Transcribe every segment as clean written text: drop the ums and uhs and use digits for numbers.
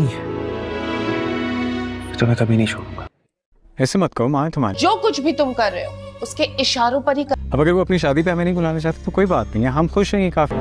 नहीं है तो मैं कभी नहीं छोड़ूंगा। ऐसे मत कहो, माँ तुम्हारी। जो कुछ भी तुम कर रहे हो उसके इशारों पर ही कर। अब अगर वो अपनी शादी पे हमें नहीं बुलाना चाहते तो कोई बात नहीं है, हम खुश हैं, ये काफी।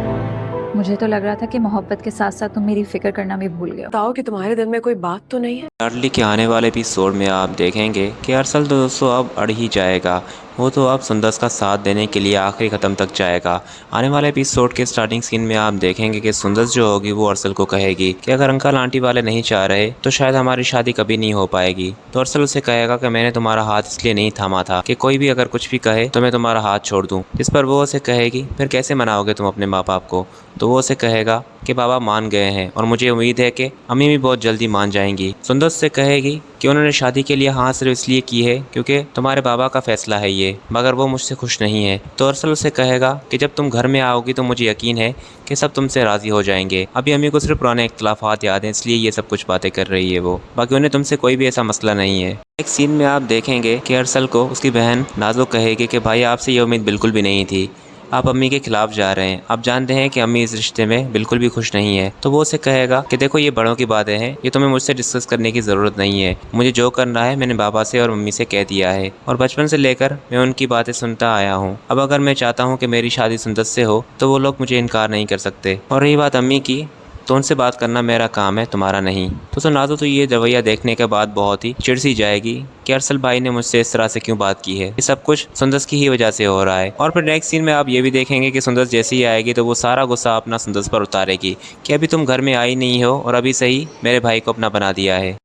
मुझे तो लग रहा था कि मोहब्बत के साथ साथ तुम मेरी फिक्र करना भी भूल गए हो। बताओ कि तुम्हारे दिल में कोई बात तो नहीं है। लाडली के आने वाले एपिसोड में आप देखेंगे कि अरसल तो दोस्तों अब अड़ ही जाएगा। वो तो अब सुंदर का साथ देने के लिए आखिरी ख़त्म तक जाएगा। आने वाले एपिसोड के स्टार्टिंग सीन में आप देखेंगे कि सुंदर जो होगी वो अरसल को कहेगी कि अगर अंकल आंटी वाले नहीं चाह रहे तो शायद हमारी शादी कभी नहीं हो पाएगी। तो अरसल उसे कहेगा कि मैंने तुम्हारा हाथ इसलिए नहीं थामा था कि कोई भी अगर कुछ भी कहे तो मैं तुम्हारा हाथ छोड़ दूँ। जिस पर वो उसे कहेगी फिर कैसे मनाओगे तुम अपने माँ बाप को। तो वो उसे कहेगा कि बाबा मान गए हैं और मुझे उम्मीद है कि अम्मी भी बहुत जल्दी मान जाएंगी। सुंदर से कहेगी कि उन्होंने शादी के लिए हाँ सिर्फ इसलिए की है क्योंकि तुम्हारे बाबा का फैसला है ये, मगर वो मुझसे खुश नहीं है। तो अरसल उसे कहेगा कि जब तुम घर में आओगी तो मुझे यकीन है कि सब तुमसे राज़ी हो जाएंगे। अभी अम्मी को सिर्फ पुराने इख्तलाफात याद हैं इसलिए ये सब कुछ बातें कर रही है वो, बाकी उन्हें तुमसे कोई भी ऐसा मसला नहीं है। एक सीन में आप देखेंगे कि अरसल को उसकी बहन नाज़ो कहेगी कि भाई आपसे ये उम्मीद बिल्कुल भी नहीं थी, आप अम्मी के खिलाफ जा रहे हैं, आप जानते हैं कि अम्मी इस रिश्ते में बिल्कुल भी खुश नहीं है। तो वो उसे कहेगा कि देखो ये बड़ों की बातें हैं, ये तुम्हें मुझसे डिस्कस करने की ज़रूरत नहीं है, मुझे जो करना है मैंने बाबा से और मम्मी से कह दिया है और बचपन से लेकर मैं उनकी बातें सुनता आया हूँ। अब अगर मैं चाहता हूँ कि मेरी शादी सुंदर से हो तो वो लोग मुझे इनकार नहीं कर सकते। और रही बात अम्मी की, तो उनसे बात करना मेरा काम है, तुम्हारा नहीं। तो नाज़ो तो ये रवैया देखने के बाद बहुत ही चिढ़ सी जाएगी कि अरसल भाई ने मुझसे इस तरह से क्यों बात की है, ये सब कुछ सुंदर की ही वजह से हो रहा है। और फिर नेक्स्ट सीन में आप ये भी देखेंगे कि सुंदर जैसे ही आएगी तो वो सारा गुस्सा अपना सुंदर पर उतारेगी कि अभी तुम घर में आई नहीं हो और अभी सही मेरे भाई को अपना बना दिया है।